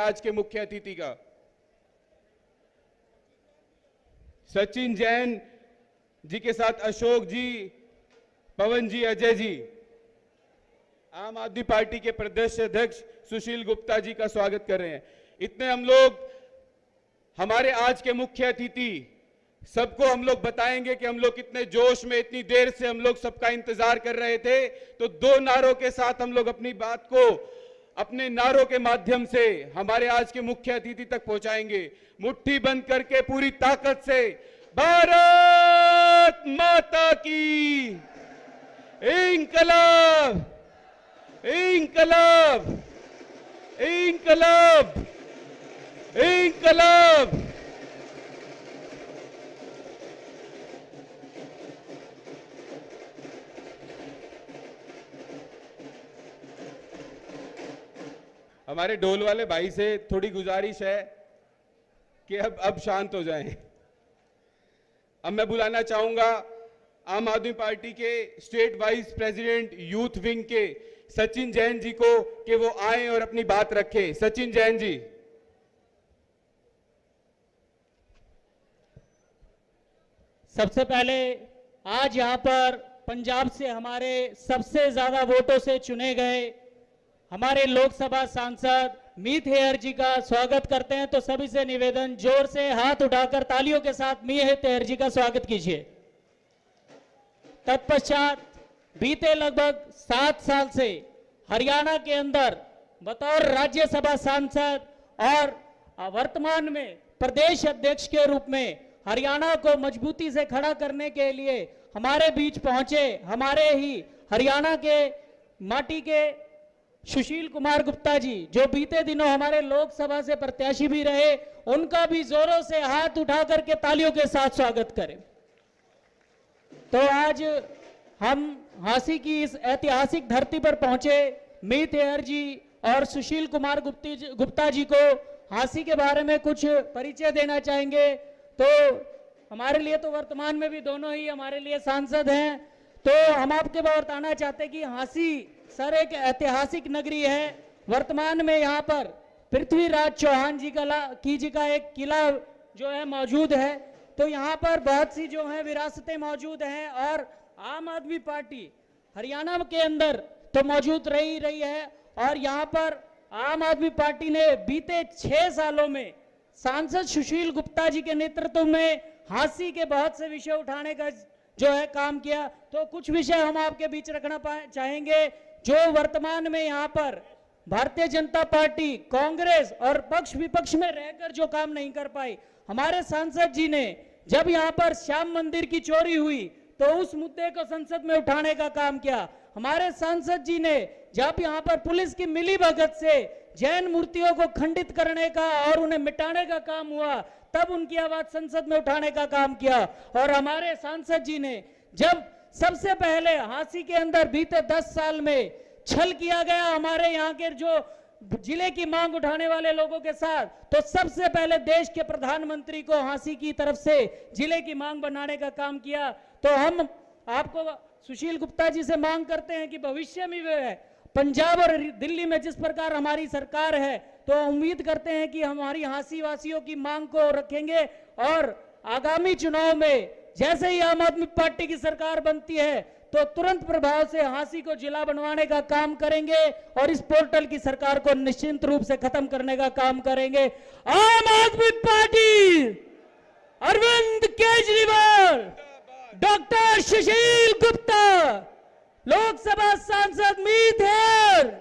आज के मुख्य अतिथि का। सचिन जैन जी के साथ अशोक जी, पवन जी, अजय जी। आम आदमी पार्टी के प्रदेश अध्यक्ष सुशील गुप्ता जी का स्वागत कर रहे हैं। इतने हम लोग, हमारे आज के मुख्य अतिथि, सबको हम लोग बताएंगे कि हम लोग कितने जोश में, इतनी देर से हम लोग सबका इंतजार कर रहे थे। तो दो नारों के साथ हम लोग अपनी बात को अपने नारों के माध्यम से हमारे आज के मुख्य अतिथि तक पहुंचाएंगे। मुट्ठी बंद करके पूरी ताकत से भारत माता की इंकलाब, इंकलाब, इंकलाब, इंकलाब। हमारे ढोल वाले भाई से थोड़ी गुजारिश है कि अब शांत हो जाएं। अब मैं बुलाना चाहूंगा आम आदमी पार्टी के state wise president youth wing के सचिन जैन जी को कि वो आए और अपनी बात रखें। सचिन जैन जी। सबसे पहले आज यहां पर पंजाब से हमारे सबसे ज्यादा वोटों से चुने गए हमारे लोकसभा सांसद मीत हेयर जी का स्वागत करते हैं। तो सभी से निवेदन, जोर से हाथ उठाकर तालियों के साथ मीत हेयर जी का स्वागत कीजिए। तत्पश्चात बीते लगभग 7 साल से हरियाणा के अंदर बतौर राज्यसभा सांसद और वर्तमान में प्रदेश अध्यक्ष के रूप में हरियाणा को मजबूती से खड़ा करने के लिए हमारे बीच पहुंचे हमारे ही हरियाणा के माटी के सुशील कुमार गुप्ता जी, जो बीते दिनों हमारे लोकसभा से प्रत्याशी भी रहे, उनका भी जोरों से हाथ उठा करके तालियों के साथ स्वागत करें। तो आज हम हांसी की इस ऐतिहासिक धरती पर पहुंचे मीत हेयर जी और सुशील कुमार गुप्ता जी को हांसी के बारे में कुछ परिचय देना चाहेंगे। तो हमारे लिए तो वर्तमान में भी दोनों ही हमारे लिए सांसद हैं। तो हम आपके बताना चाहते हैं कि हांसी सर एक ऐतिहासिक नगरी है। वर्तमान में यहाँ पर पृथ्वीराज चौहान जी का एक किला जो है मौजूद है। तो यहाँ पर बहुत सी जो है विरासतें मौजूद हैं और आम आदमी पार्टी हरियाणा के अंदर तो मौजूद रही है। और यहाँ पर आम आदमी पार्टी ने बीते 6 सालों में सांसद सुशील गुप्ता जी के नेतृत्व में हांसी के बहुत से विषय उठाने का जो है काम किया। तो कुछ विषय हम आपके बीच रखना चाहेंगे जो वर्तमान में यहाँ पर भारतीय जनता पार्टी, कांग्रेस और पक्ष विपक्ष में रहकर जो काम नहीं कर पाई। हमारे सांसद जी ने जब यहाँ पर श्याम मंदिर की चोरी हुई तो उस मुद्दे को संसद में उठाने का काम किया। हमारे सांसद जी ने जब यहाँ पर पुलिस की मिलीभगत से जैन मूर्तियों को खंडित करने का और उन्हें मिटाने का काम हुआ, तब उनकी आवाज संसद में उठाने का काम किया। और हमारे सांसद जी ने जब सबसे पहले हांसी के अंदर बीते 10 साल में छल किया गया हमारे यहाँ के जो जिले की मांग उठाने वाले लोगों के साथ, तो सबसे पहले देश के प्रधानमंत्री को हांसी की तरफ से जिले की मांग बनाने का काम किया। तो हम आपको सुशील गुप्ता जी से मांग करते हैं कि भविष्य में वे पंजाब और दिल्ली में जिस प्रकार हमारी सरकार है, तो उम्मीद करते हैं कि हमारी हांसी वासियों की मांग को रखेंगे और आगामी चुनाव में जैसे ही आम आदमी पार्टी की सरकार बनती है तो तुरंत प्रभाव से हांसी को जिला बनवाने का काम करेंगे और इस पोर्टल की सरकार को निश्चित रूप से खत्म करने का काम करेंगे। आम आदमी पार्टी, अरविंद केजरीवाल, डॉक्टर सुशील गुप्ता, लोकसभा सांसद मीत हेयर।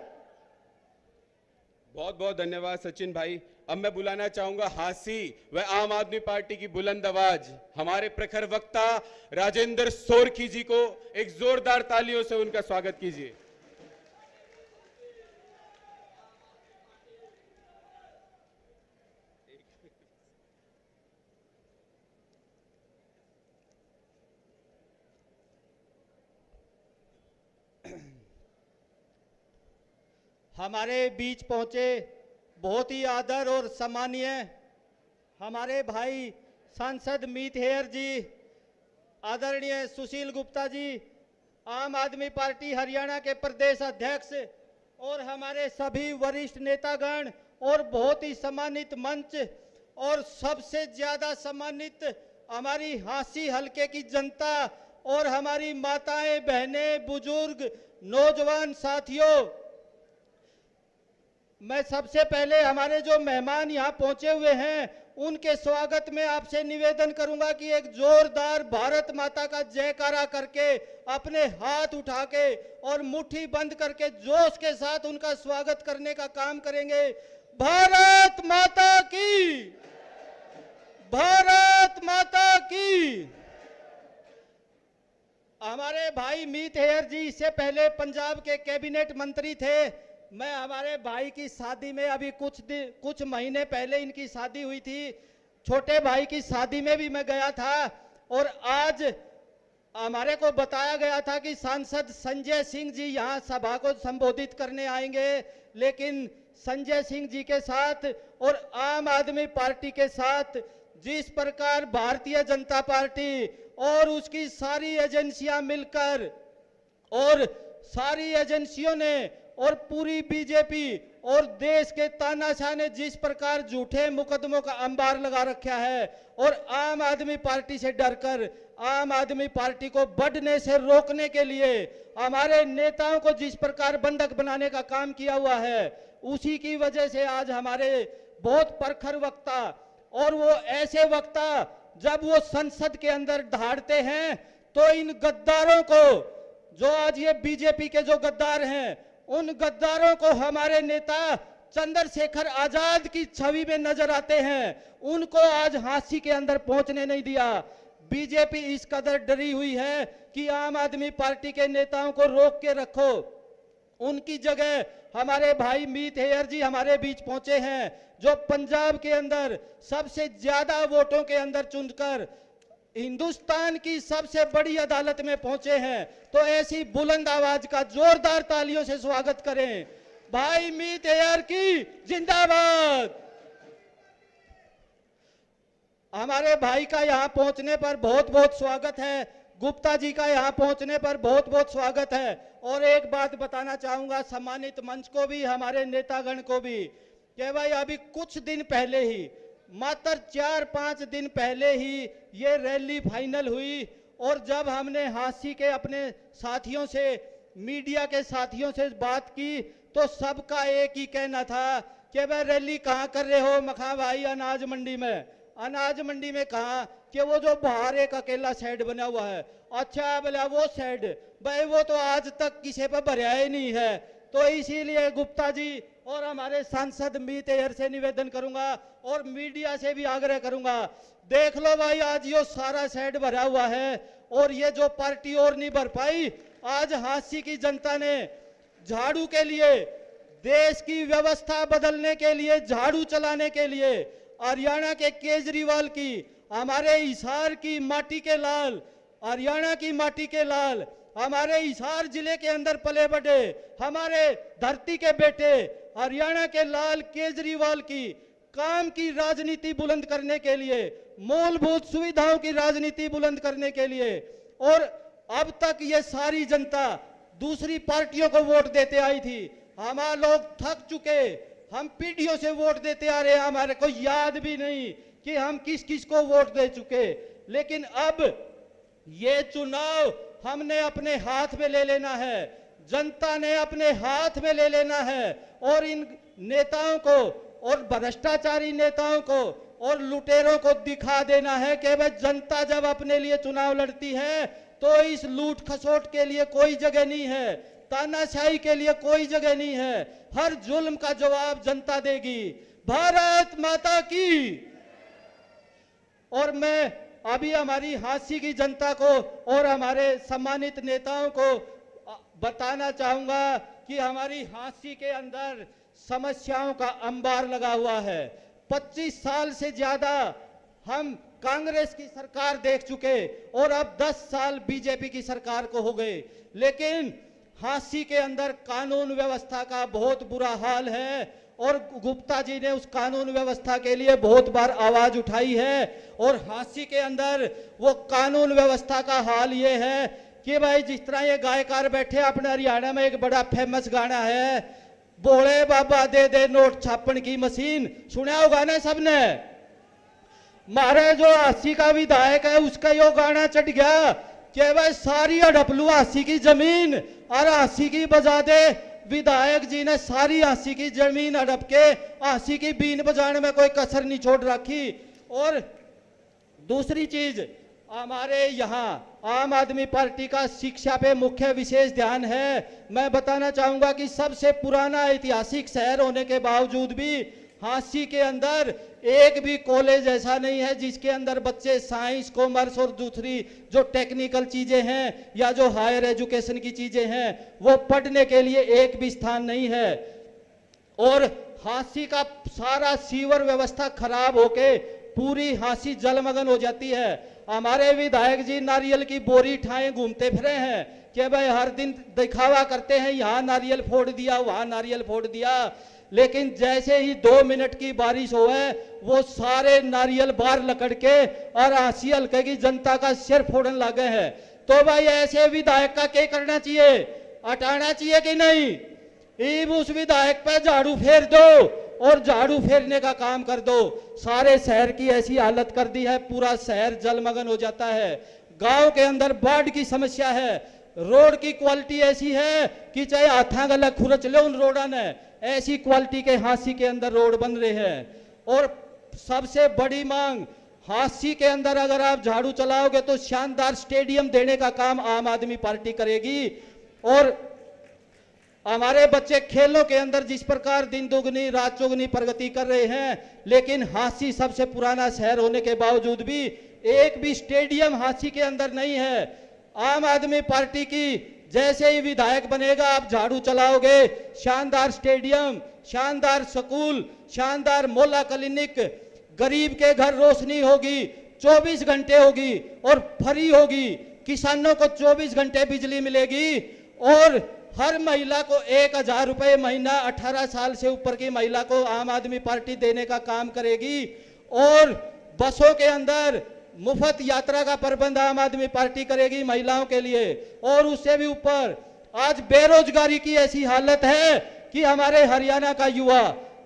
बहुत बहुत धन्यवाद सचिन भाई। अब मैं बुलाना चाहूंगा हांसी व आम आदमी पार्टी की बुलंद आवाज हमारे प्रखर वक्ता राजेंद्र सोरखी जी को एक जोरदार तालियों से उनका स्वागत कीजिए। हमारे बीच पहुंचे बहुत ही आदर और सम्मानीय हमारे भाई सांसद मीत हेयर जी, आदरणीय सुशील गुप्ता जी, आम आदमी पार्टी हरियाणा के प्रदेश अध्यक्ष और हमारे सभी वरिष्ठ नेतागण और बहुत ही सम्मानित मंच और सबसे ज्यादा सम्मानित हमारी हांसी हलके की जनता और हमारी माताएं, बहनें, बुजुर्ग, नौजवान साथियों, मैं सबसे पहले हमारे जो मेहमान यहाँ पहुंचे हुए हैं उनके स्वागत में आपसे निवेदन करूंगा कि एक जोरदार भारत माता का जयकारा करके, अपने हाथ उठा के और मुट्ठी बंद करके जोश के साथ उनका स्वागत करने का काम करेंगे। भारत माता की, भारत माता की। हमारे भाई मीत हेयर जी इससे पहले पंजाब के कैबिनेट मंत्री थे। मैं हमारे भाई की शादी में अभी कुछ महीने पहले इनकी शादी हुई थी, छोटे भाई की शादी में भी मैं गया था और आज हमारे को बताया गया था कि सांसद संजय सिंह जी यहाँ सभा को संबोधित करने आएंगे, लेकिन संजय सिंह जी के साथ और आम आदमी पार्टी के साथ जिस प्रकार भारतीय जनता पार्टी और उसकी सारी एजेंसियां मिलकर और सारी एजेंसियों ने और पूरी बीजेपी और देश के तानाशाह ने जिस प्रकार झूठे मुकदमों का अंबार लगा रखा है और आम आदमी पार्टी से डरकर आम आदमी पार्टी को बढ़ने से रोकने के लिए हमारे नेताओं को जिस प्रकार बंधक बनाने का काम किया हुआ है, उसी की वजह से आज हमारे बहुत प्रखर वक्ता और वो ऐसे वक्ता जब वो संसद के अंदर दहाड़ते हैं तो इन गद्दारों को, जो आज ये बीजेपी के जो गद्दार हैं, उन गद्दारों को हमारे नेता चंद्रशेखर आजाद की छवि में नजर आते हैं, उनको आज हांसी के अंदर पहुंचने नहीं दिया। बीजेपी इस कदर डरी हुई है कि आम आदमी पार्टी के नेताओं को रोक के रखो। उनकी जगह हमारे भाई मीत हेयर जी हमारे बीच पहुंचे हैं, जो पंजाब के अंदर सबसे ज्यादा वोटों के अंदर चुनकर हिंदुस्तान की सबसे बड़ी अदालत में पहुंचे हैं। तो ऐसी बुलंद आवाज का जोरदार तालियों से स्वागत करें। भाई मीत हेयर की जिंदाबाद। हमारे भाई का यहाँ पहुंचने पर बहुत बहुत स्वागत है, गुप्ता जी का यहाँ पहुंचने पर बहुत बहुत स्वागत है। और एक बात बताना चाहूंगा सम्मानित मंच को भी, हमारे नेतागण को भी, कि भाई अभी कुछ दिन पहले ही, मात्र 4-5 दिन पहले ही ये रैली फाइनल हुई और जब हमने हांसी के अपने साथियों से, मीडिया के साथियों से बात की तो सबका एक ही कहना था कि भाई रैली कहाँ कर रहे हो? मखा भाई अनाज मंडी में। अनाज मंडी में कहा? कि वो जो बाहर एक अकेला शेड बना हुआ है। अच्छा बोला वो शेड, भाई वो तो आज तक किसी पर भरा ही नहीं है। तो इसीलिए गुप्ता जी और हमारे सांसद मीत हेयर से निवेदन करूंगा और मीडिया से भी आग्रह करूंगा, देख लो भाई आज ये सारा शेड भरा हुआ है और ये जो पार्टी और नहीं भर पाई, आज हांसी की जनता ने झाड़ू के लिए, देश की व्यवस्था बदलने के लिए, झाड़ू चलाने के लिए हरियाणा के केजरीवाल की, हमारे हिसार की माटी के लाल, हरियाणा की माटी के लाल, हमारे हिसार जिले के अंदर पले बढ़े हमारे धरती के बेटे हरियाणा के लाल केजरीवाल की काम की राजनीति बुलंद करने के लिए, मूलभूत सुविधाओं की राजनीति बुलंद करने के लिए, और अब तक ये सारी जनता दूसरी पार्टियों को वोट देते आई थी। हमारे लोग थक चुके, हम पीढ़ियों से वोट देते आ रहे हैं, हमारे को याद भी नहीं कि हम किस किस को वोट दे चुके। लेकिन अब ये चुनाव हमने अपने हाथ में ले लेना है, जनता ने अपने हाथ में ले लेना है और इन नेताओं को और भ्रष्टाचारी नेताओं को और लुटेरों को दिखा देना है कि भाई जनता जब अपने लिए चुनाव लड़ती है तो इस लूट खसोट के लिए कोई जगह नहीं है, तानाशाही के लिए कोई जगह नहीं है, हर जुल्म का जवाब जनता देगी। भारत माता की। और मैं अभी हमारी हांसी की जनता को और हमारे सम्मानित नेताओं को बताना चाहूंगा कि हमारी हांसी के अंदर समस्याओं का अंबार लगा हुआ है। 25 साल से ज्यादा हम कांग्रेस की सरकार देख चुके और अब 10 साल बीजेपी की सरकार को हो गए, लेकिन हांसी के अंदर कानून व्यवस्था का बहुत बुरा हाल है और गुप्ता जी ने उस कानून व्यवस्था के लिए बहुत बार आवाज उठाई है। और हांसी के अंदर वो कानून व्यवस्था का हाल ये है कि भाई जिस तरह ये गायकार बैठे अपने हरियाणा में एक बड़ा फेमस गाना है, बोले बाबा दे दे नोट छापन की मशीन, सुना होगा ना सबने। मारे जो 80 का विधायक है उसका यो गाना चढ़ गया कि भाई सारी हड़प लू 80 की जमीन, और 80 की बजा दे। विधायक जी ने सारी 80 की जमीन हड़प के 80 की बीन बजाने में कोई कसर नहीं छोड़ रखी। और दूसरी चीज, हमारे यहाँ आम आदमी पार्टी का शिक्षा पे मुख्य विशेष ध्यान है। मैं बताना चाहूंगा कि सबसे पुराना ऐतिहासिक शहर होने के बावजूद भी हांसी के अंदर एक भी कॉलेज ऐसा नहीं है जिसके अंदर बच्चे साइंस, कॉमर्स और दूसरी जो टेक्निकल चीजें हैं या जो हायर एजुकेशन की चीजें हैं वो पढ़ने के लिए एक भी स्थान नहीं है। और हांसी का सारा सीवर व्यवस्था खराब होके पूरी हांसी जलमग्न हो जाती है। हमारे विधायक जी नारियल की बोरी ठाए घूमते फिरे हैं कि भाई हर दिन दिखावा करते हैं, यहाँ नारियल फोड़ दिया, वहां नारियल फोड़ दिया, लेकिन जैसे ही 2 मिनट की बारिश हो है वो सारे नारियल बाहर लकड़ के और हांसी हल्के की जनता का सिर फोड़ने लगे हैं। तो भाई ऐसे विधायक का क्या करना चाहिए? हटाना चाहिए कि नहीं? ईब उस विधायक पे झाड़ू फेर दो और झाड़ू फेरने का काम कर दो। सारे शहर की ऐसी हालत कर दी है, पूरा शहर जलमग्न हो जाता है। गांव के अंदर बाढ़ की समस्या है, रोड की क्वालिटी ऐसी है कि चाहे हाथा गला खुरच ले उन रोडा ने, ऐसी क्वालिटी के हांसी के अंदर रोड बन रहे हैं। और सबसे बड़ी मांग, हांसी के अंदर अगर आप झाड़ू चलाओगे तो शानदार स्टेडियम देने का काम आम आदमी पार्टी करेगी। और हमारे बच्चे खेलों के अंदर जिस प्रकार दिन दुगनी रात चौगनी प्रगति कर रहे हैं, लेकिन हांसी सबसे पुराना शहर होने के बावजूद भी एक भी स्टेडियम हांसी के अंदर नहीं है। आम आदमी पार्टी की जैसे ही विधायक बनेगा आप झाड़ू चलाओगे, शानदार स्टेडियम, शानदार स्कूल, शानदार मोहल्ला क्लिनिक, गरीब के घर रोशनी होगी, 24 घंटे होगी और फ्री होगी। किसानों को 24 घंटे बिजली मिलेगी और हर महिला को 1000 रुपए महीना 18 साल से ऊपर की महिला को आम आदमी पार्टी देने का काम करेगी। और बसों के अंदर मुफ्त यात्रा का प्रबंध आम आदमी पार्टी करेगी महिलाओं के लिए। और उससे भी ऊपर आज बेरोजगारी की ऐसी हालत है कि हमारे हरियाणा का युवा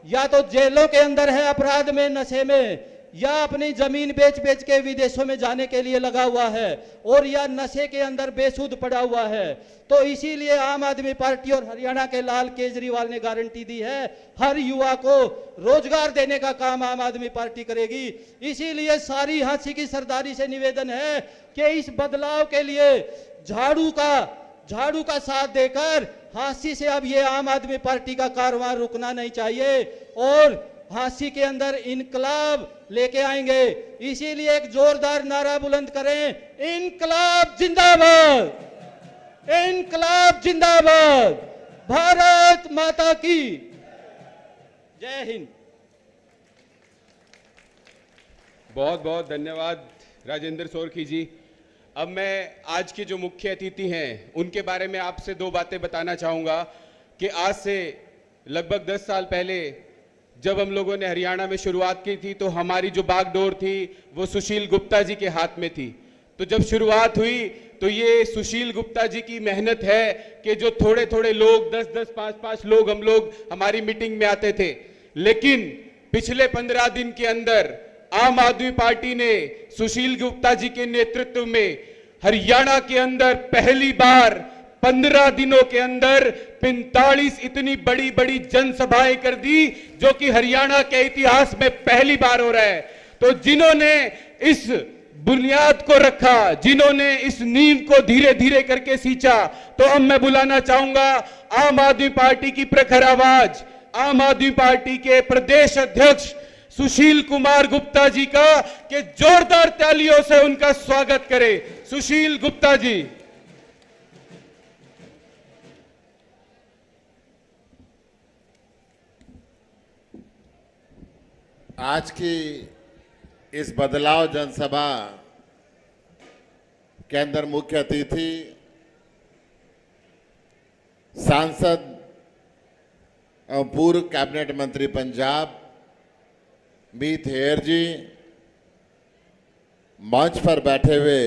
या तो जेलों के अंदर है अपराध में, नशे में, या अपनी जमीन बेच बेच के विदेशों में जाने के लिए लगा हुआ है, और या नशे के अंदर बेसुध पड़ा हुआ है। तो इसीलिए आम आदमी पार्टी और हरियाणा के लाल केजरीवाल ने गारंटी दी है हर युवा को रोजगार देने का काम आम आदमी पार्टी करेगी। इसीलिए सारी हांसी की सरदारी से निवेदन है कि इस बदलाव के लिए झाड़ू का साथ देकर हांसी से अब ये आम आदमी पार्टी का कारवां रुकना नहीं चाहिए और हांसी के अंदर इनकलाब लेके आएंगे। इसीलिए एक जोरदार नारा बुलंद करें, इनकलाब जिंदाबाद, इनकलाब जिंदाबाद, भारत माता की जय हिंद। बहुत बहुत धन्यवाद राजेंद्र सोरखी जी। अब मैं आज के जो मुख्य अतिथि हैं उनके बारे में आपसे 2 बातें बताना चाहूँगा कि आज से लगभग 10 साल पहले जब हम लोगों ने हरियाणा में शुरुआत की थी तो हमारी जो बागडोर थी वो सुशील गुप्ता जी के हाथ में थी। तो जब शुरुआत हुई तो ये सुशील गुप्ता जी की मेहनत है कि जो थोड़े थोड़े लोग 10-10, 5-5 लोग हम लोग हमारी मीटिंग में आते थे, लेकिन पिछले 15 दिन के अंदर आम आदमी पार्टी ने सुशील गुप्ता जी के नेतृत्व में हरियाणा के अंदर पहली बार 15 दिनों के अंदर 45 इतनी बड़ी बड़ी जनसभाएं कर दी, जो कि हरियाणा के इतिहास में पहली बार हो रहा है। तो जिन्होंने इस बुनियाद को रखा, जिन्होंने इस नींव को धीरे धीरे करके सींचा, तो अब मैं बुलाना चाहूंगा आम आदमी पार्टी की प्रखर आवाज, आम आदमी पार्टी के प्रदेश अध्यक्ष सुशील कुमार गुप्ता जी का, कि जोरदार तालियों से उनका स्वागत करें। सुशील गुप्ता जी। आज की इस बदलाव जनसभा के अंदर मुख्य अतिथि सांसद और पूर्व कैबिनेट मंत्री पंजाब मीत हेयर जी, मंच पर बैठे हुए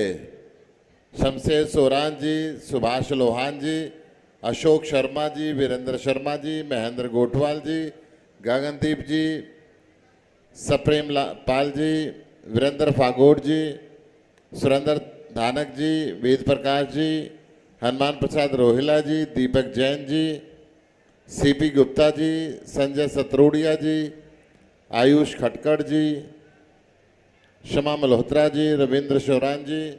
शमशेर सोरान जी, सुभाष लोहान जी अशोक शर्मा जी, वीरेंद्र शर्मा जी, महेंद्र गोठवाल जी, गगनदीप जी, सप्रेम पाल जी, वीरेंद्र फागोट जी, सुरेंद्र धानक जी, वेद प्रकाश जी, हनुमान प्रसाद रोहिला जी, दीपक जैन जी, सीपी गुप्ता जी, संजय सतरोडिया जी, आयुष खटकड़ जी, शमा मल्होत्रा जी, रविंद्र शोरान जी,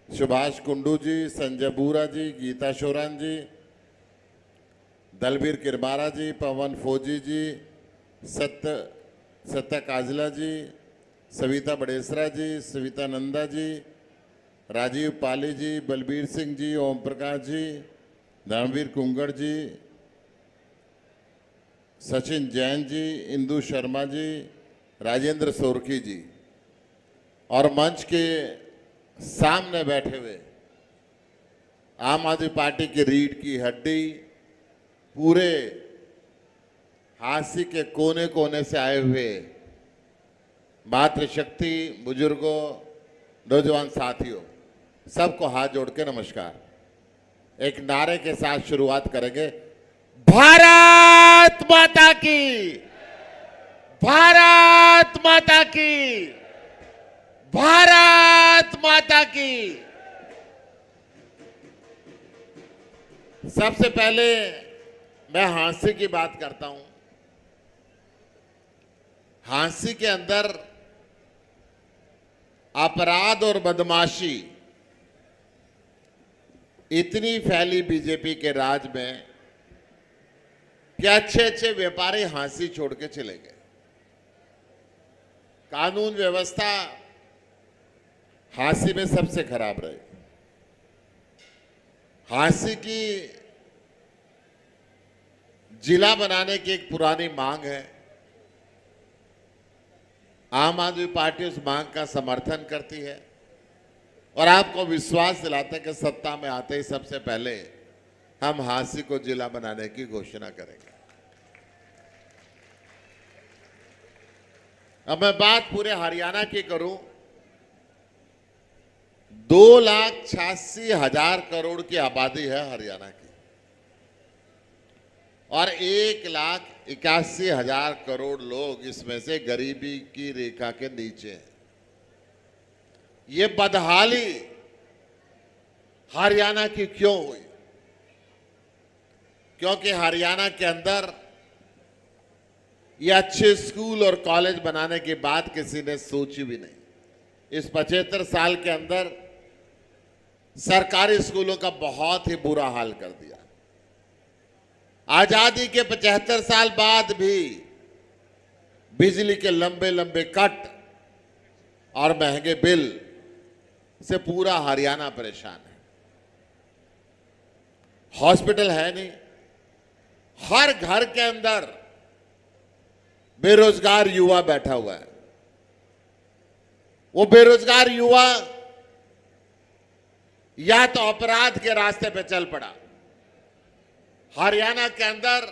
सुभाष कुंडू जी, संजय बूरा जी, गीता शोरान जी, दलबीर किरमारा जी, पवन फौजी जी, सत्य काजला जी, सविता बड़ेसरा जी, सविता नंदा जी, राजीव पाली जी, बलबीर सिंह जी, ओम प्रकाश जी, धर्मवीर कुंगड़ जी, सचिन जैन जी, इंदु शर्मा जी, राजेंद्र सोरकी जी और मंच के सामने बैठे हुए आम आदमी पार्टी की रीढ़ की हड्डी, पूरे हांसी के कोने कोने से आए हुए मातृशक्ति, बुजुर्गों, नौजवान साथियों, सबको हाथ जोड़ के नमस्कार। एक नारे के साथ शुरुआत करेंगे। भारत माता की, भारत माता की, भारत माता की। सबसे पहले मैं हांसी की बात करता हूं। हांसी के अंदर अपराध और बदमाशी इतनी फैली बीजेपी के राज में कि अच्छे अच्छे व्यापारी हांसी छोड़ के चले गए। कानून व्यवस्था हांसी में सबसे खराब रही। हांसी की जिला बनाने की एक पुरानी मांग है। आम आदमी पार्टी उस मांग का समर्थन करती है और आपको विश्वास दिलाते हैं कि सत्ता में आते ही सबसे पहले हम हांसी को जिला बनाने की घोषणा करेंगे। अब मैं बात पूरे हरियाणा की करूं। 2,86,000 करोड़ की आबादी है हरियाणा की और 1,81,000 करोड़ लोग इसमें से गरीबी की रेखा के नीचे हैं। ये बदहाली हरियाणा की क्यों हुई? क्योंकि हरियाणा के अंदर ये अच्छे स्कूल और कॉलेज बनाने की बात किसी ने सोची भी नहीं। इस 75 साल के अंदर सरकारी स्कूलों का बहुत ही बुरा हाल कर दिया। आजादी के 75 साल बाद भी बिजली के लंबे लंबे कट और महंगे बिल से पूरा हरियाणा परेशान है। हॉस्पिटल है नहीं। हर घर के अंदर बेरोजगार युवा बैठा हुआ है। वो बेरोजगार युवा या तो अपराध के रास्ते पे चल पड़ा। हरियाणा के अंदर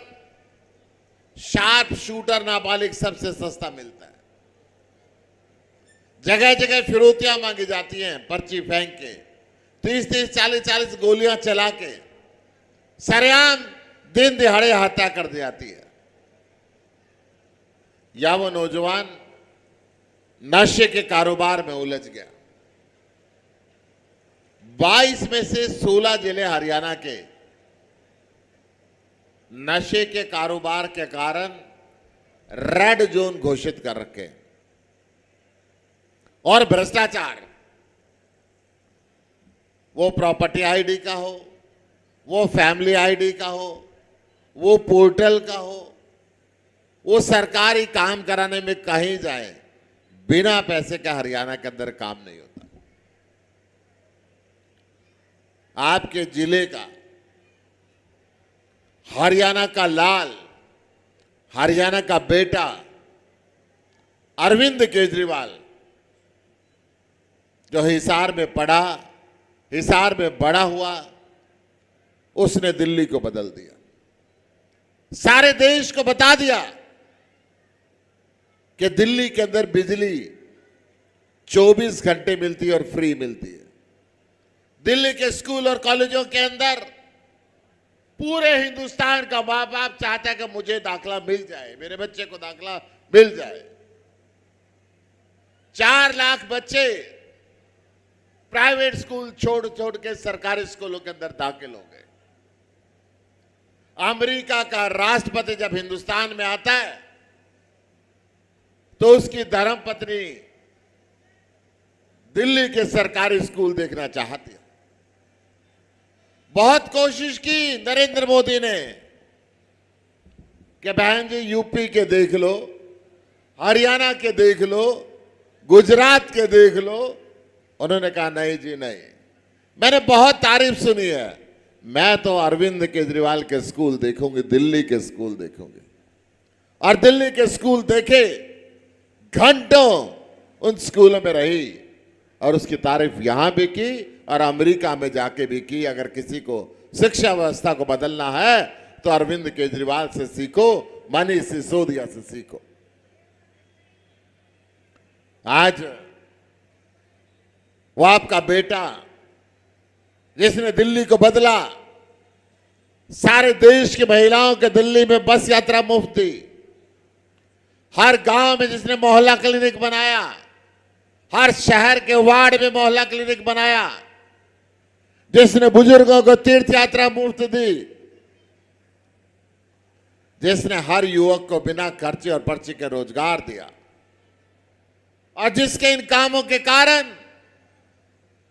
शार्प शूटर नाबालिग सबसे सस्ता मिलता है। जगह जगह फिरौतियां मांगी जाती हैं, पर्ची फेंक के 30-30, 40-40 गोलियां चला के सरेआम दिन दिहाड़े हत्या कर दी जाती है। या वो नौजवान नशे के कारोबार में उलझ गया। 22 में से 16 जिले हरियाणा के नशे के कारोबार के कारण रेड जोन घोषित कर रखे और भ्रष्टाचार, वो प्रॉपर्टी आईडी का हो, वो फैमिली आईडी का हो, वो पोर्टल का हो, वो सरकारी काम कराने में कहीं जाए, बिना पैसे का हरियाणा के अंदर काम नहीं होता। आपके जिले का, हरियाणा का लाल, हरियाणा का बेटा अरविंद केजरीवाल जो हिसार में पढ़ा, हिसार में बड़ा हुआ, उसने दिल्ली को बदल दिया। सारे देश को बता दिया कि दिल्ली के अंदर बिजली 24 घंटे मिलती है और फ्री मिलती है। दिल्ली के स्कूल और कॉलेजों के अंदर पूरे हिंदुस्तान का माँ बाप चाहता है कि मुझे दाखला मिल जाए, मेरे बच्चे को दाखला मिल जाए। 4 लाख बच्चे प्राइवेट स्कूल छोड़ छोड़ के सरकारी स्कूलों के अंदर दाखिल हो गए। अमेरिका का राष्ट्रपति जब हिंदुस्तान में आता है तो उसकी धर्मपत्नी दिल्ली के सरकारी स्कूल देखना चाहती है। बहुत कोशिश की नरेंद्र मोदी ने कि बहन जी यूपी के देख लो, हरियाणा के देख लो, गुजरात के देख लो। उन्होंने कहा नहीं जी नहीं। मैंने बहुत तारीफ सुनी है, मैं तो अरविंद केजरीवाल के स्कूल देखूंगी, दिल्ली के स्कूल देखूंगी। और दिल्ली के स्कूल देखे, घंटों उन स्कूलों में रही और उसकी तारीफ यहां भी की और अमेरिका में जाके भी की। अगर किसी को शिक्षा व्यवस्था को बदलना है तो अरविंद केजरीवाल से सीखो, मनीष सिसोदिया से सीखो। आज वो आपका बेटा जिसने दिल्ली को बदला, सारे देश की महिलाओं के दिल्ली में बस यात्रा मुफ्त दी, हर गांव में जिसने मोहल्ला क्लिनिक बनाया, हर शहर के वार्ड में मोहल्ला क्लिनिक बनाया, जिसने बुजुर्गों को तीर्थ यात्रा मुफ्त दी, जिसने हर युवक को बिना खर्चे और पर्ची के रोजगार दिया, और जिसके इन कामों के कारण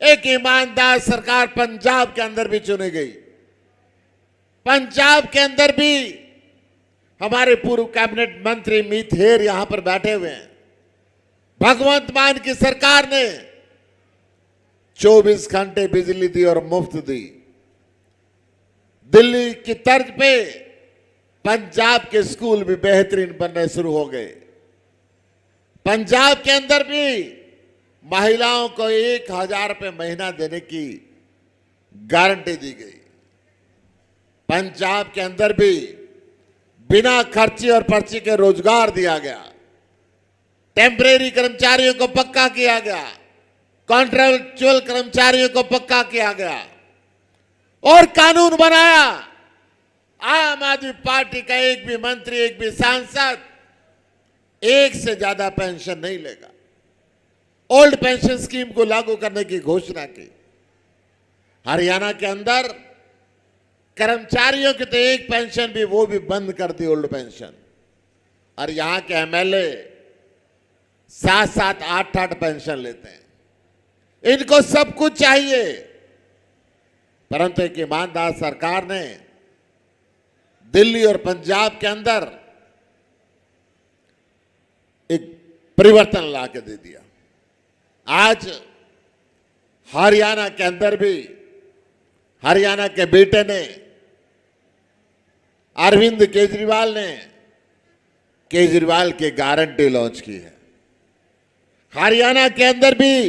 एक ईमानदार सरकार पंजाब के अंदर भी चुनी गई। पंजाब के अंदर भी हमारे पूर्व कैबिनेट मंत्री मीत हेर यहां पर बैठे हुए हैं। भगवंत मान की सरकार ने 24 घंटे बिजली दी और मुफ्त दी। दिल्ली की तर्ज पे पंजाब के स्कूल भी बेहतरीन बनने शुरू हो गए। पंजाब के अंदर भी महिलाओं को 1000 रुपये महीना देने की गारंटी दी गई। पंजाब के अंदर भी बिना खर्ची और पर्ची के रोजगार दिया गया। टेम्परेरी कर्मचारियों को पक्का किया गया, कॉन्ट्रैक्चुअल कर्मचारियों को पक्का किया गया और कानून बनाया। आम आदमी पार्टी का एक भी मंत्री, एक भी सांसद एक से ज्यादा पेंशन नहीं लेगा। ओल्ड पेंशन स्कीम को लागू करने की घोषणा की। हरियाणा के अंदर कर्मचारियों की तो एक पेंशन भी, वो भी बंद कर दी, ओल्ड पेंशन। और यहां के एमएलए 7-7, 8-8 पेंशन लेते हैं। इनको सब कुछ चाहिए, परंतु एक ईमानदार सरकार ने दिल्ली और पंजाब के अंदर एक परिवर्तन ला के दे दिया। आज हरियाणा के अंदर भी हरियाणा के बेटे ने, अरविंद केजरीवाल ने केजरीवाल की गारंटी लॉन्च की है। हरियाणा के अंदर भी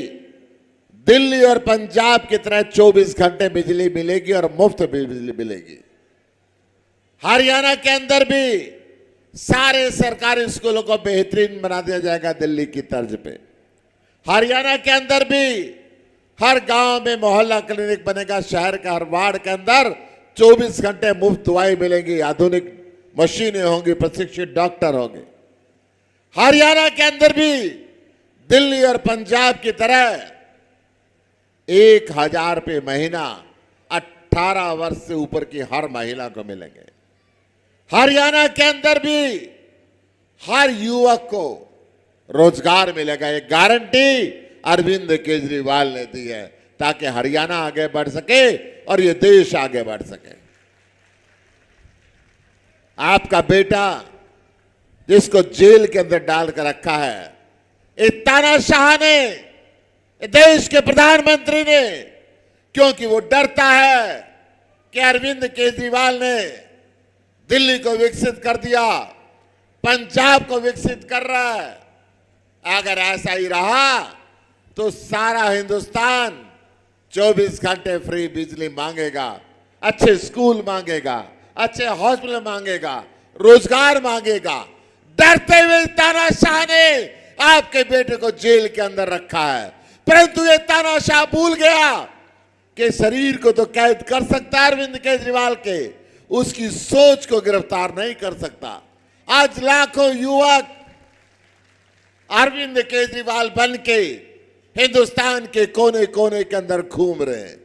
दिल्ली और पंजाब की तरह 24 घंटे बिजली मिलेगी और मुफ्त बिजली मिलेगी। हरियाणा के अंदर भी सारे सरकारी स्कूलों को बेहतरीन बना दिया जाएगा दिल्ली की तर्ज पे। हरियाणा के अंदर भी हर गांव में मोहल्ला क्लिनिक बनेगा। शहर के हर वार्ड के अंदर 24 घंटे मुफ्त दवाई मिलेंगी, आधुनिक मशीनें होंगी, प्रशिक्षित डॉक्टर होंगे। हरियाणा के अंदर भी दिल्ली और पंजाब की तरह 1000 रुपये महीना 18 वर्ष से ऊपर की हर महिला को मिलेंगे। हरियाणा के अंदर भी हर युवक को रोजगार मिलेगा। ये गारंटी अरविंद केजरीवाल ने दी है ताकि हरियाणा आगे बढ़ सके और ये देश आगे बढ़ सके। आपका बेटा जिसको जेल के अंदर डाल कर रखा है, एक तानाशाह ने, देश के प्रधानमंत्री ने, क्योंकि वो डरता है कि अरविंद केजरीवाल ने दिल्ली को विकसित कर दिया, पंजाब को विकसित कर रहा है। अगर ऐसा ही रहा तो सारा हिंदुस्तान 24 घंटे फ्री बिजली मांगेगा, अच्छे स्कूल मांगेगा, अच्छे हॉस्पिटल मांगेगा, रोजगार मांगेगा। डरते हुए तानाशाह ने आपके बेटे को जेल के अंदर रखा है, परंतु ये तानाशाह भूल गया कि शरीर को तो कैद कर सकता है अरविंद केजरीवाल के, उसकी सोच को गिरफ्तार नहीं कर सकता। आज लाखों युवक अरविंद केजरीवाल बन के हिंदुस्तान के कोने कोने के अंदर घूम रहे हैं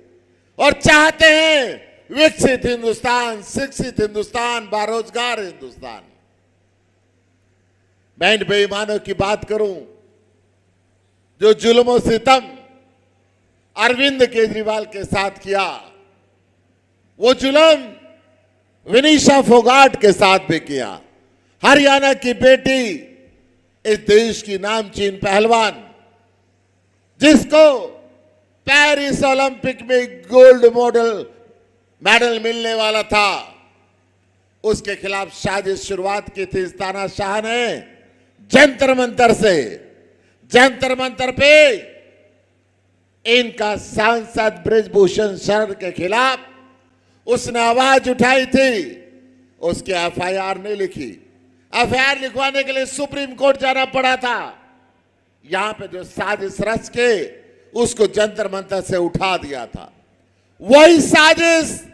और चाहते हैं विकसित हिंदुस्तान, शिक्षित हिंदुस्तान, बेरोजगार हिंदुस्तान। मैं इन बेईमानों की बात करूं जो जुल्म सितम अरविंद केजरीवाल के साथ किया, वो जुल्म विनीशा फोगाट के साथ भी किया। हरियाणा की बेटी, इस देश की नामचीन पहलवान, जिसको पेरिस ओलंपिक में गोल्ड मेडल मिलने वाला था, उसके खिलाफ साजिश शुरुआत की थी तानाशाह ने जंतर मंतर से। जंतर मंतर पे इनका सांसद बृजभूषण शरण के खिलाफ उसने आवाज उठाई थी, उसके एफआईआर नहीं लिखी। एफआईआर लिखवाने के लिए सुप्रीम कोर्ट जाना पड़ा था। यहां पे जो साजिश रच के उसको जंतर मंतर से उठा दिया था, वही साजिश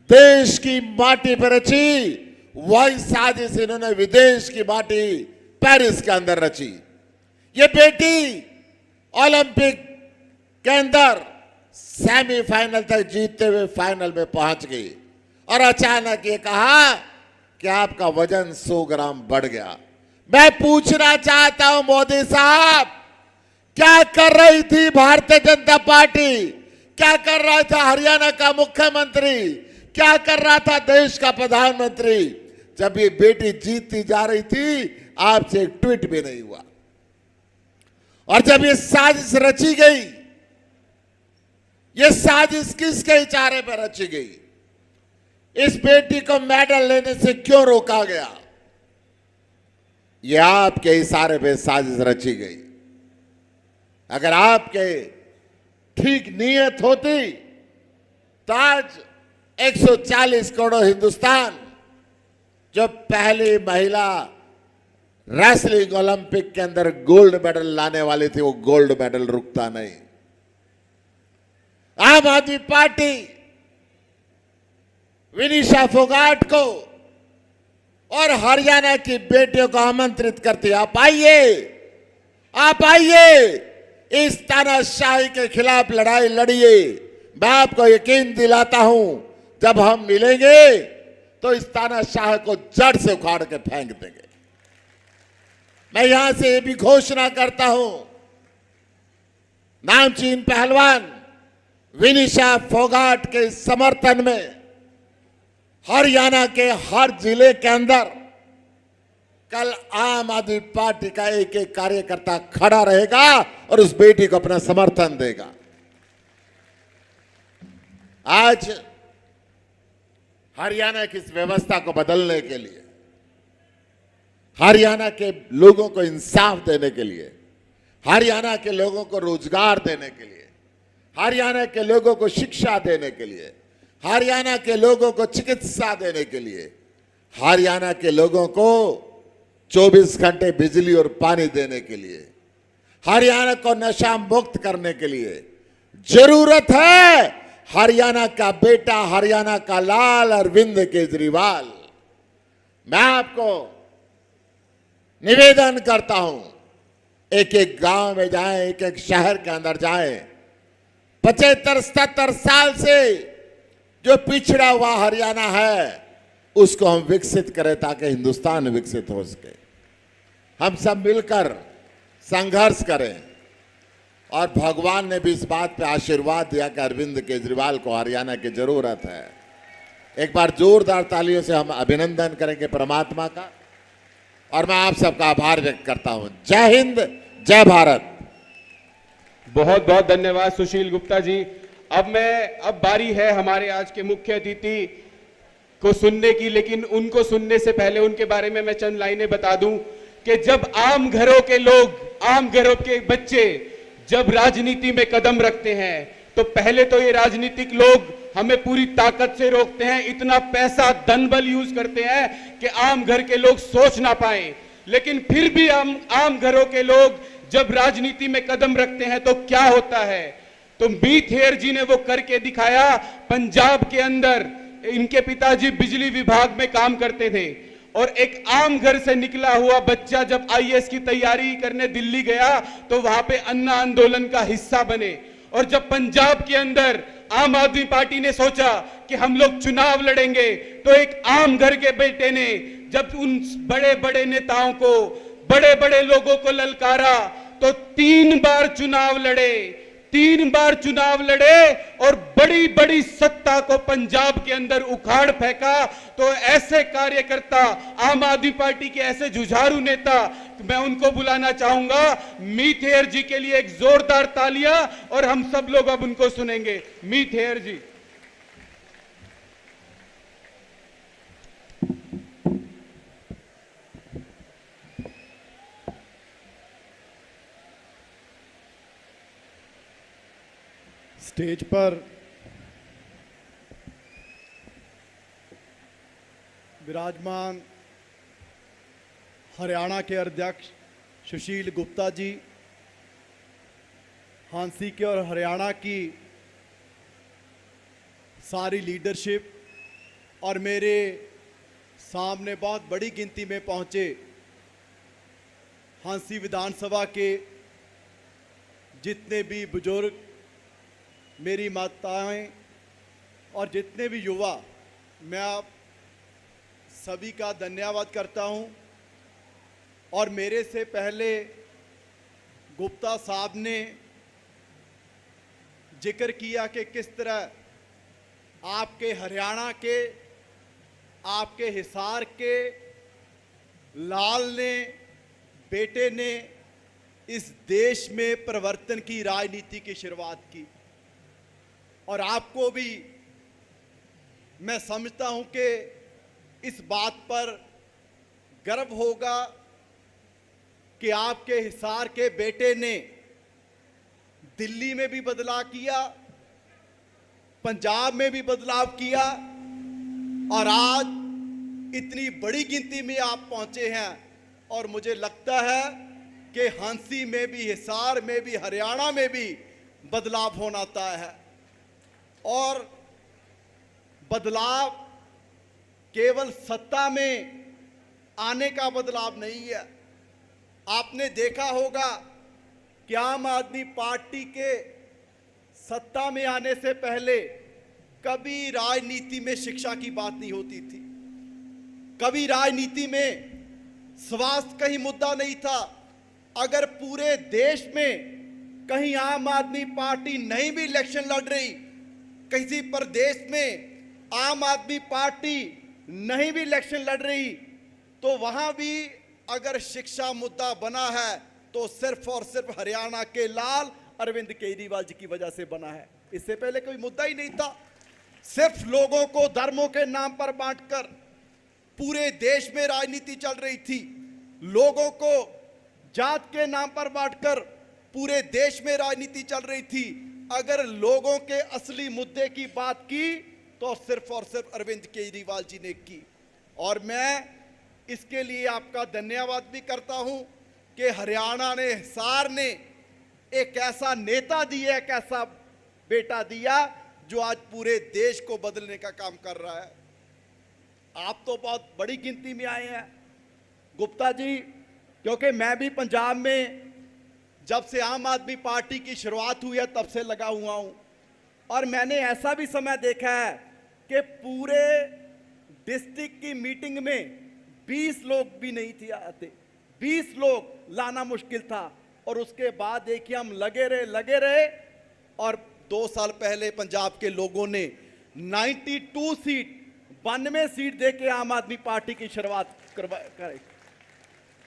देश की माटी पर रची, वही साजिश इन्होंने विदेश की माटी पेरिस के अंदर रची। ये बेटी ओलंपिक के अंदर सेमीफाइनल तक जीतते हुए फाइनल में पहुंच गई और अचानक ये कहा कि आपका वजन 100 ग्राम बढ़ गया। मैं पूछना चाहता हूं मोदी साहब, क्या कर रही थी भारतीय जनता पार्टी? क्या कर रहा था हरियाणा का मुख्यमंत्री? क्या कर रहा था देश का प्रधानमंत्री जब ये बेटी जीतती जा रही थी? आपसे एक ट्वीट भी नहीं हुआ। और जब ये साजिश रची गई, ये साजिश किसके इशारे पर रची गई? इस बेटी को मेडल लेने से क्यों रोका गया? ये आपके इशारे पे साजिश रची गई। अगर आपके ठीक नीयत होती तो आज 140 करोड़ हिंदुस्तान, जो पहली महिला रेसलिंग ओलंपिक के अंदर गोल्ड मेडल लाने वाली थी, वो गोल्ड मेडल रुकता नहीं। आम आदमी पार्टी विनीशा फोगाट को और हरियाणा की बेटियों को आमंत्रित करती है, आप आइए, इस तानाशाही के खिलाफ लड़ाई लड़िए। मैं आपको यकीन दिलाता हूं, जब हम मिलेंगे तो इस तानाशाह को जड़ से उखाड़ के फेंक देंगे। मैं यहां से ये भी घोषणा करता हूं, नामचीन पहलवान विनीशा फोगाट के समर्थन में हरियाणा के हर जिले के अंदर कल आम आदमी पार्टी का एक एक कार्यकर्ता खड़ा रहेगा और उस बेटी को अपना समर्थन देगा। आज हरियाणा की इस व्यवस्था को बदलने के लिए, हरियाणा के लोगों को इंसाफ देने के लिए, हरियाणा के लोगों को रोजगार देने के लिए, हरियाणा के लोगों को शिक्षा देने के लिए, हरियाणा के लोगों को चिकित्सा देने के लिए, हरियाणा के लोगों को 24 घंटे बिजली और पानी देने के लिए, हरियाणा को नशा मुक्त करने के लिए जरूरत है हरियाणा का बेटा, हरियाणा का लाल अरविंद केजरीवाल। मैं आपको निवेदन करता हूं, एक एक गांव में जाएं, एक एक शहर के अंदर जाएं, 75-77 साल से जो पिछड़ा हुआ हरियाणा है उसको हम विकसित करें ताकि हिंदुस्तान विकसित हो सके। हम सब मिलकर संघर्ष करें और भगवान ने भी इस बात पे आशीर्वाद दिया कि अरविंद केजरीवाल को हरियाणा की जरूरत है। एक बार जोरदार तालियों से हम अभिनंदन करेंगे परमात्मा का और मैं आप सबका आभार व्यक्त करता हूं। जय हिंद, जय भारत। बहुत बहुत धन्यवाद सुशील गुप्ता जी। अब बारी है हमारे आज के मुख्य अतिथि को सुनने की, लेकिन उनको सुनने से पहले उनके बारे में मैं चंद लाइनें बता दूं कि जब आम घरों के लोग, आम घरों के बच्चे जब राजनीति में कदम रखते हैं तो पहले तो ये राजनीतिक लोग हमें पूरी ताकत से रोकते हैं, इतना पैसा धन बल यूज करते हैं कि आम घर के लोग सोच ना पाए। लेकिन फिर भी आम घरों के लोग जब राजनीति में कदम रखते हैं तो क्या होता है? तो मीत हेयर जी ने वो करके दिखाया। पंजाब के अंदर इनके पिताजी बिजली विभाग में काम करते थे और एक आम घर से निकला हुआ बच्चा जब आईएएस की तैयारी करने दिल्ली गया तो वहां पे अन्ना आंदोलन का हिस्सा बने। और जब पंजाब के अंदर आम आदमी पार्टी ने सोचा कि हम लोग चुनाव लड़ेंगे तो एक आम घर के बेटे ने जब उन बड़े बड़े नेताओं को, बड़े बड़े लोगों को ललकारा तो 3 बार चुनाव लड़े, 3 बार चुनाव लड़े और बड़ी बड़ी सत्ता को पंजाब के अंदर उखाड़ फेंका। तो ऐसे कार्यकर्ता, आम आदमी पार्टी के ऐसे जुझारू नेता, मैं उनको बुलाना चाहूंगा। मीत हेयर जी के लिए एक जोरदार तालियां और हम सब लोग अब उनको सुनेंगे। मीत हेयर जी। स्टेज पर विराजमान हरियाणा के अध्यक्ष सुशील गुप्ता जी, हांसी के और हरियाणा की सारी लीडरशिप और मेरे सामने बहुत बड़ी गिनती में पहुंचे हांसी विधानसभा के जितने भी बुजुर्ग, मेरी माताएं और जितने भी युवा, मैं आप सभी का धन्यवाद करता हूं। और मेरे से पहले गुप्ता साहब ने जिक्र किया कि किस तरह आपके हरियाणा के, आपके हिसार के लाल ने, बेटे ने इस देश में परिवर्तन की राजनीति की शुरुआत की। और आपको भी मैं समझता हूं कि इस बात पर गर्व होगा कि आपके हिसार के बेटे ने दिल्ली में भी बदलाव किया, पंजाब में भी बदलाव किया और आज इतनी बड़ी गिनती में आप पहुंचे हैं। और मुझे लगता है कि हांसी में भी, हिसार में भी, हरियाणा में भी बदलाव होना तय है। और बदलाव केवल सत्ता में आने का बदलाव नहीं है। आपने देखा होगा कि आम आदमी पार्टी के सत्ता में आने से पहले कभी राजनीति में शिक्षा की बात नहीं होती थी, कभी राजनीति में स्वास्थ्य कहीं मुद्दा नहीं था। अगर पूरे देश में कहीं आम आदमी पार्टी नहीं भी इलेक्शन लड़ रही, किसी प्रदेश में आम आदमी पार्टी नहीं भी इलेक्शन लड़ रही, तो वहां भी अगर शिक्षा मुद्दा बना है तो सिर्फ और सिर्फ हरियाणा के लाल अरविंद केजरीवाल जी की वजह से बना है। इससे पहले कोई मुद्दा ही नहीं था। सिर्फ लोगों को धर्मों के नाम पर बांटकर पूरे देश में राजनीति चल रही थी, लोगों को जात के नाम पर बांटकर पूरे देश में राजनीति चल रही थी। अगर लोगों के असली मुद्दे की बात की तो सिर्फ और सिर्फ अरविंद केजरीवाल जी ने की। और मैं इसके लिए आपका धन्यवाद भी करता हूं कि हरियाणा ने, हिसार ने एक ऐसा नेता दिया, एक ऐसा बेटा दिया जो आज पूरे देश को बदलने का काम कर रहा है। आप तो बहुत बड़ी गिनती में आए हैं गुप्ता जी, क्योंकि मैं भी पंजाब में जब से आम आदमी पार्टी की शुरुआत हुई है तब से लगा हुआ हूं। और मैंने ऐसा भी समय देखा है कि पूरे डिस्ट्रिक्ट की मीटिंग में 20 लोग भी नहीं थे आते, 20 लोग लाना मुश्किल था। और उसके बाद देखिए हम लगे रहे और 2 साल पहले पंजाब के लोगों ने 92 सीट, 92 सीट देके आम आदमी पार्टी की शुरुआत कराई।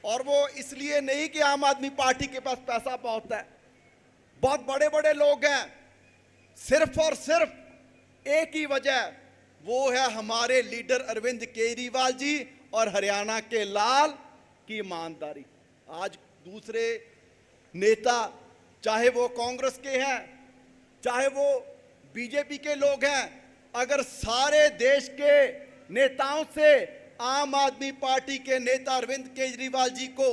और वो इसलिए नहीं कि आम आदमी पार्टी के पास पैसा बहुत है, बहुत बड़े बड़े लोग हैं, सिर्फ और सिर्फ एक ही वजह, वो है हमारे लीडर अरविंद केजरीवाल जी और हरियाणा के लाल की ईमानदारी। आज दूसरे नेता, चाहे वो कांग्रेस के हैं, चाहे वो बीजेपी के लोग हैं, अगर सारे देश के नेताओं से आम आदमी पार्टी के नेता अरविंद केजरीवाल जी को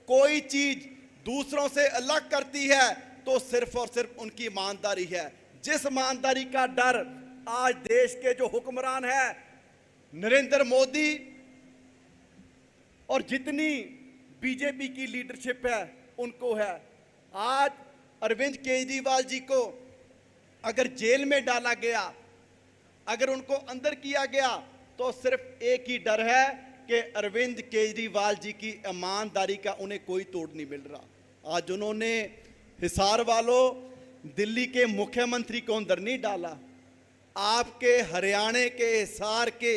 कोई चीज दूसरों से अलग करती है तो सिर्फ और सिर्फ उनकी ईमानदारी है। जिस ईमानदारी का डर आज देश के जो हुक्मरान है नरेंद्र मोदी और जितनी बीजेपी की लीडरशिप है उनको है। आज अरविंद केजरीवाल जी को अगर जेल में डाला गया, अगर उनको अंदर किया गया, तो सिर्फ एक ही डर है कि अरविंद केजरीवाल जी की ईमानदारी का उन्हें कोई तोड़ नहीं मिल रहा। आज उन्होंने हिसार वालों दिल्ली के मुख्यमंत्री को अंदर नहीं डाला, आपके हरियाणा के हिसार के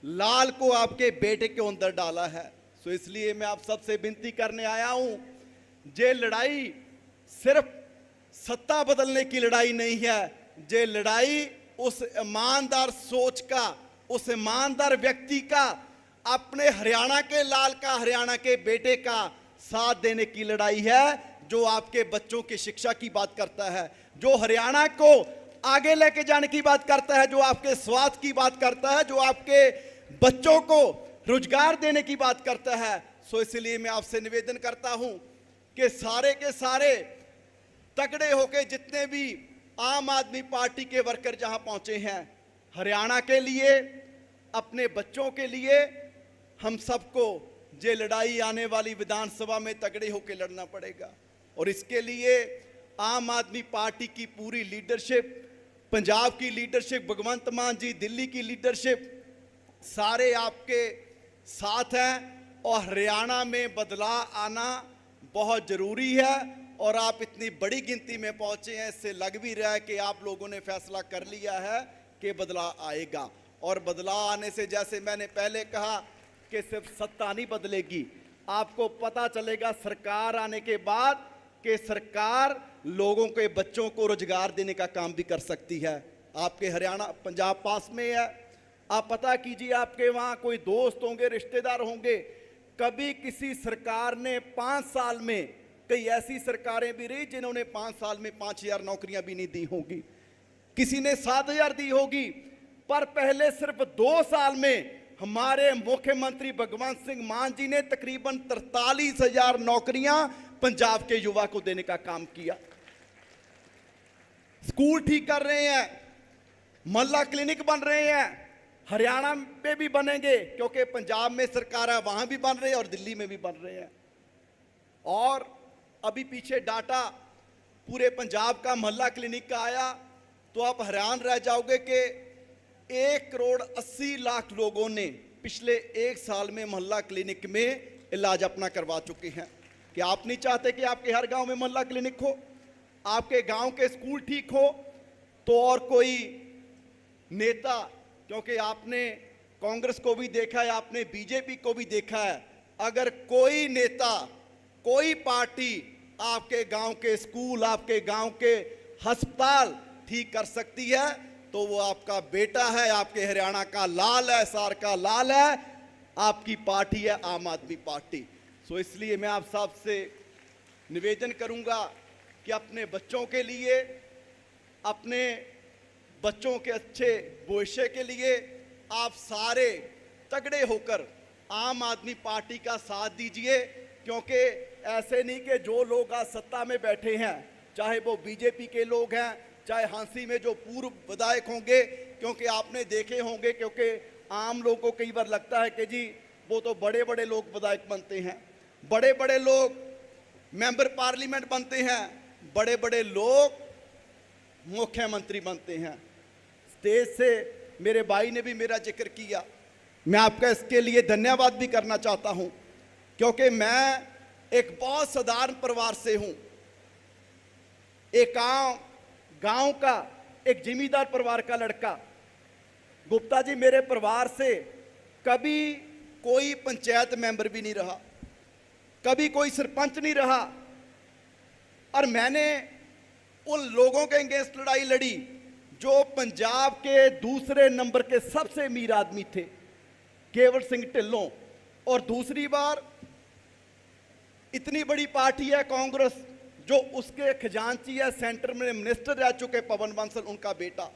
लाल को आपके बेटे के अंदर डाला है। सो इसलिए मैं आप सबसे विनती करने आया हूं, ये लड़ाई सिर्फ सत्ता बदलने की लड़ाई नहीं है, ये लड़ाई उस ईमानदार सोच का, उस ईमानदार व्यक्ति का, अपने हरियाणा के लाल का, हरियाणा के बेटे का साथ देने की लड़ाई है, जो आपके बच्चों की शिक्षा की बात करता है, जो हरियाणा को आगे लेके जाने की बात करता है, जो आपके स्वास्थ्य की बात करता है, जो आपके बच्चों को रोजगार देने की बात करता है। सो इसलिए मैं आपसे निवेदन करता हूं कि सारे के सारे तगड़े होके जितने भी आम आदमी पार्टी के वर्कर जहां पहुंचे हैं, हरियाणा के लिए, अपने बच्चों के लिए, हम सबको ये लड़ाई आने वाली विधानसभा में तगड़े होकर लड़ना पड़ेगा। और इसके लिए आम आदमी पार्टी की पूरी लीडरशिप, पंजाब की लीडरशिप, भगवंत मान जी दिल्ली की लीडरशिप, सारे आपके साथ हैं। और हरियाणा में बदलाव आना बहुत ज़रूरी है। और आप इतनी बड़ी गिनती में पहुंचे हैं, इससे लग भी रहा है कि आप लोगों ने फैसला कर लिया है कि बदलाव आएगा। और बदलाव आने से, जैसे मैंने पहले कहा कि सिर्फ सत्ता नहीं बदलेगी, आपको पता चलेगा सरकार आने के बाद कि सरकार लोगों के बच्चों को रोजगार देने का काम भी कर सकती है। आपके हरियाणा, पंजाब पास में है, आप पता कीजिए, आपके वहाँ कोई दोस्त होंगे, रिश्तेदार होंगे, कभी किसी सरकार ने 5 साल में, कई ऐसी सरकारें भी रही जिन्होंने 5 साल में 5000 नौकरियां भी नहीं दी होंगी, किसी ने 7000 दी होगी, पर पहले सिर्फ 2 साल में हमारे मुख्यमंत्री भगवंत सिंह मान जी ने तकरीबन 43,000 नौकरियां पंजाब के युवा को देने का काम किया। स्कूल ठीक कर रहे हैं, मोहल्ला क्लिनिक बन रहे हैं, हरियाणा में भी बनेंगे क्योंकि पंजाब में सरकार है, वहां भी बन रहे हैं और दिल्ली में भी बन रहे हैं। और अभी पीछे डाटा पूरे पंजाब का मोहल्ला क्लिनिक का आया तो आप हैरान रह जाओगे कि 1,80,00,000 लोगों ने पिछले 1 साल में मोहल्ला क्लिनिक में इलाज अपना करवा चुके हैं। कि आप नहीं चाहते कि आपके हर गांव में मोहल्ला क्लिनिक हो, आपके गांव के स्कूल ठीक हो? तो और कोई नेता, क्योंकि आपने कांग्रेस को भी देखा है, आपने बीजेपी को भी देखा है, अगर कोई नेता, कोई पार्टी आपके गांव के स्कूल, आपके गांव के अस्पताल ठीक कर सकती है तो वो आपका बेटा है, आपके हरियाणा का लाल है, सार का लाल है, आपकी पार्टी है आम आदमी पार्टी। सो इसलिए मैं आप सबसे निवेदन करूंगा कि अपने बच्चों के लिए, अपने बच्चों के अच्छे भविष्य के लिए आप सारे तगड़े होकर आम आदमी पार्टी का साथ दीजिए। क्योंकि ऐसे नहीं कि जो लोग आज सत्ता में बैठे हैं, चाहे वो बीजेपी के लोग हैं, चाहे हांसी में जो पूर्व विधायक होंगे, क्योंकि आपने देखे होंगे, क्योंकि आम लोगों को कई बार लगता है कि जी वो तो बड़े बड़े लोग विधायक बनते हैं, बड़े बड़े लोग मेंबर पार्लियामेंट बनते हैं, बड़े बड़े लोग मुख्यमंत्री बनते हैं। स्टेज से मेरे भाई ने भी मेरा जिक्र किया, मैं आपका इसके लिए धन्यवाद भी करना चाहता हूं, क्योंकि मैं एक बहुत साधारण परिवार से हूं, एक गांव का एक जिम्मेदार परिवार का लड़का। गुप्ता जी, मेरे परिवार से कभी कोई पंचायत मेंबर भी नहीं रहा, कभी कोई सरपंच नहीं रहा, और मैंने उन लोगों के अगेंस्ट लड़ाई लड़ी जो पंजाब के दूसरे नंबर के सबसे अमीर आदमी थे, केवल सिंह ढिल्लों। और दूसरी बार इतनी बड़ी पार्टी है कांग्रेस, जो उसके खजांची है, सेंटर में मिनिस्टर रह चुके पवन बंसल, उनका बेटा।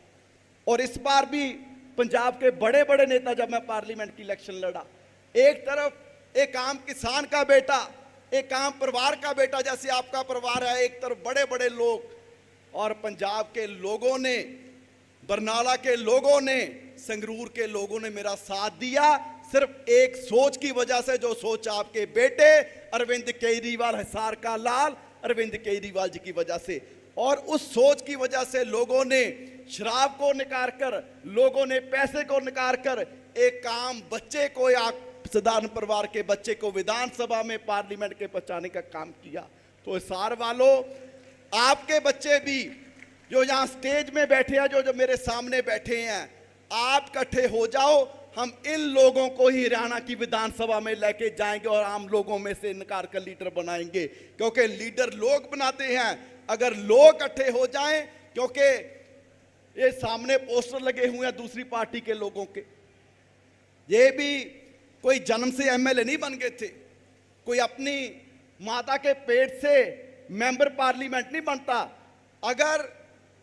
और इस बार भी पंजाब के बड़े बड़े नेता, जब मैं पार्लियामेंट की इलेक्शन लड़ा, एक तरफ एक आम किसान का बेटा, एक आम परिवार का बेटा जैसे आपका परिवार है, एक तरफ बड़े बड़े लोग, और पंजाब के लोगों ने बरनाला के लोगों ने, संगरूर के लोगों ने मेरा साथ दिया, सिर्फ एक सोच की वजह से, जो सोच आपके बेटे अरविंद केजरीवाल, हिसार का लाल अरविंद केजरीवाल जी की वजह से। और उस सोच की वजह से लोगों ने शराब को निकाल कर, लोगों ने पैसे को निकाल कर एक काम बच्चे को, या साधारण परिवार के बच्चे को विधानसभा में, पार्लियामेंट के पहुंचाने का काम किया। तो हिसार वालों, आपके बच्चे भी जो यहाँ स्टेज में बैठे हैं, जो मेरे सामने बैठे हैं, आप इकट्ठे हो जाओ, हम इन लोगों को ही हरियाणा की विधानसभा में लेके जाएंगे और आम लोगों में से निकाल कर लीडर बनाएंगे, क्योंकि लीडर लोग बनाते हैं। अगर लोग इकट्ठे हो जाएं, क्योंकि ये सामने पोस्टर लगे हुए हैं दूसरी पार्टी के लोगों के, ये भी कोई जन्म से एमएलए नहीं बन गए थे, कोई अपनी माता के पेट से मेंबर पार्लियामेंट नहीं बनता। अगर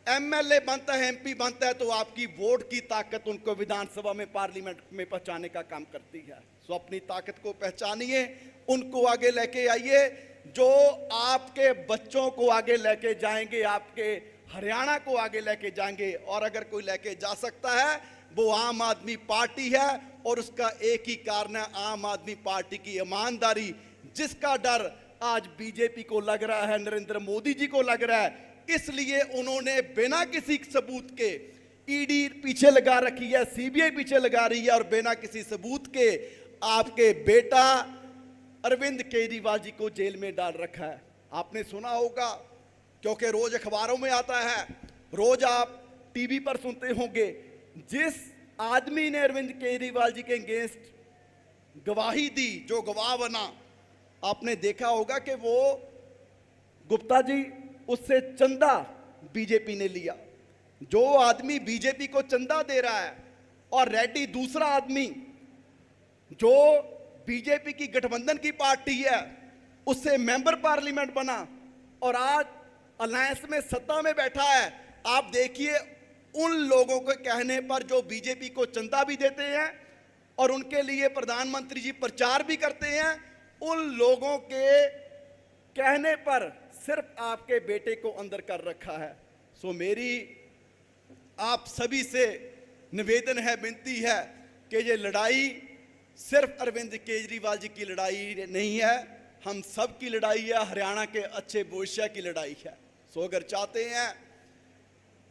एमएलए बनता है, एमपी बनता है, तो आपकी वोट की ताकत उनको विधानसभा में, पार्लियामेंट में पहुंचाने का काम करती है। सो अपनी ताकत को पहचानिए, उनको आगे लेके आइए, जो आपके बच्चों को आगे लेके जाएंगे, आपके हरियाणा को आगे लेके जाएंगे। और अगर कोई लेके जा सकता है, वो आम आदमी पार्टी है, और उसका एक ही कारण है, आम आदमी पार्टी की ईमानदारी, जिसका डर आज बीजेपी को लग रहा है, नरेंद्र मोदी जी को लग रहा है। इसलिए उन्होंने बिना किसी सबूत के, ईडी पीछे लगा रखी है, सीबीआई पीछे लगा रही है, और बिना किसी सबूत के आपके बेटा अरविंद केजरीवाल जी को जेल में डाल रखा है। आपने सुना होगा, क्योंकि रोज अखबारों में आता है, रोज आप टीवी पर सुनते होंगे, जिस आदमी ने अरविंद केजरीवाल जी के अगेंस्ट गवाही दी, जो गवाह बना, आपने देखा होगा कि वो गुप्ता जी, उससे चंदा बीजेपी ने लिया। जो आदमी बीजेपी को चंदा दे रहा है, और रेड्डी दूसरा आदमी जो बीजेपी की गठबंधन की पार्टी है, उससे मेंबर पार्लियामेंट बना और आज अलायंस में सत्ता में बैठा है। आप देखिए, उन लोगों के कहने पर जो बीजेपी को चंदा भी देते हैं और उनके लिए प्रधानमंत्री जी प्रचार भी करते हैं, उन लोगों के कहने पर सिर्फ आपके बेटे को अंदर कर रखा है। सो मेरी आप सभी से निवेदन है, विनती है कि ये लड़ाई सिर्फ अरविंद केजरीवाल जी की लड़ाई नहीं है, हम सब की लड़ाई है, हरियाणा के अच्छे भविष्य की लड़ाई है। सो अगर चाहते हैं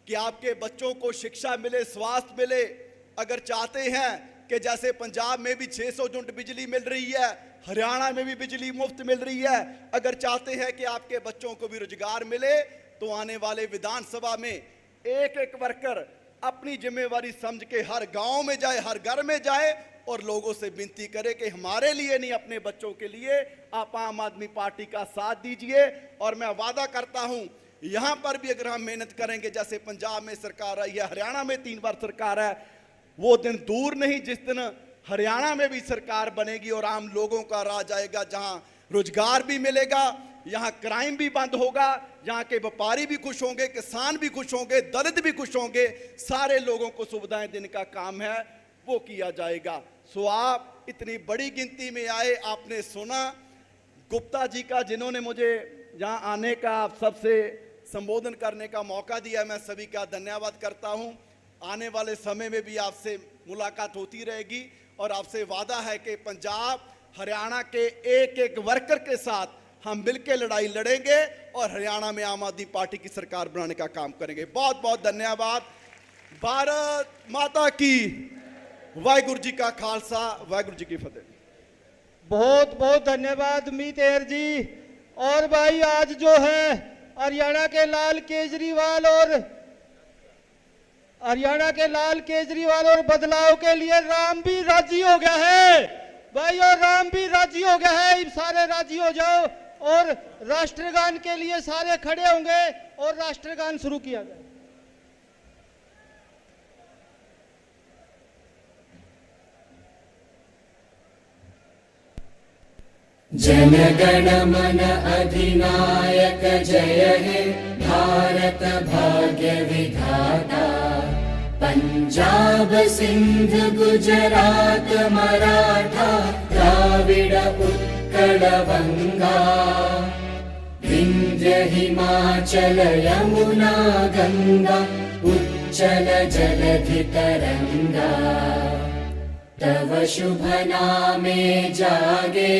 कि आपके बच्चों को शिक्षा मिले, स्वास्थ्य मिले, अगर चाहते हैं कि जैसे पंजाब में भी 600 यूनिट बिजली मिल रही है, हरियाणा में भी बिजली मुफ्त मिल रही है, अगर चाहते हैं कि आपके बच्चों को भी रोजगार मिले, तो आने वाले विधानसभा में एक एक वर्कर अपनी जिम्मेवारी समझ के हर गांव में जाए, हर घर में जाए और लोगों से विनती करे कि हमारे लिए नहीं, अपने बच्चों के लिए आप आम आदमी पार्टी का साथ दीजिए। और मैं वादा करता हूं, यहां पर भी अगर हम मेहनत करेंगे, जैसे पंजाब में सरकार आई है, हरियाणा में 3 बार सरकार है, वो दिन दूर नहीं जिस दिन हरियाणा में भी सरकार बनेगी और आम लोगों का राज आएगा, जहां रोजगार भी मिलेगा, यहाँ क्राइम भी बंद होगा, यहाँ के व्यापारी भी खुश होंगे, किसान भी खुश होंगे, दलित भी खुश होंगे, सारे लोगों को सुविधाएं देने का काम है, वो किया जाएगा। सो आप इतनी बड़ी गिनती में आए, आपने सुना गुप्ता जी का, जिन्होंने मुझे यहाँ आने का, आप सबसे संबोधन करने का मौका दिया, मैं सभी का धन्यवाद करता हूँ। आने वाले समय में भी आपसे मुलाकात होती रहेगी और आपसे वादा है कि पंजाब हरियाणा के एक एक वर्कर के साथ हम मिलकर लड़ाई लड़ेंगे और हरियाणा में आम आदमी पार्टी की सरकार बनाने का काम करेंगे। बहुत बहुत धन्यवाद। भारत माता की, वाहिगुरु जी का खालसा, वाहिगुरु जी की फतेह। बहुत बहुत धन्यवाद मीत हेयर जी। और भाई आज जो है हरियाणा के लाल केजरीवाल और बदलाव के लिए राम भी राजी हो गया है भाई, और राम भी राजी हो गया है। सारे राजी हो जाओ और राष्ट्रगान के लिए सारे खड़े होंगे और राष्ट्रगान शुरू किया जाए। जन गण मन अधिनायक जय हे भारत भाग्य विधाता। पंजाब सिंध गुजरात मराठा द्राविड़ उत्कल बंगा। विंध्य हिमाचल यमुना गंगा चञ्चल जलधि तरङ्गा तव शुभ नामे जागे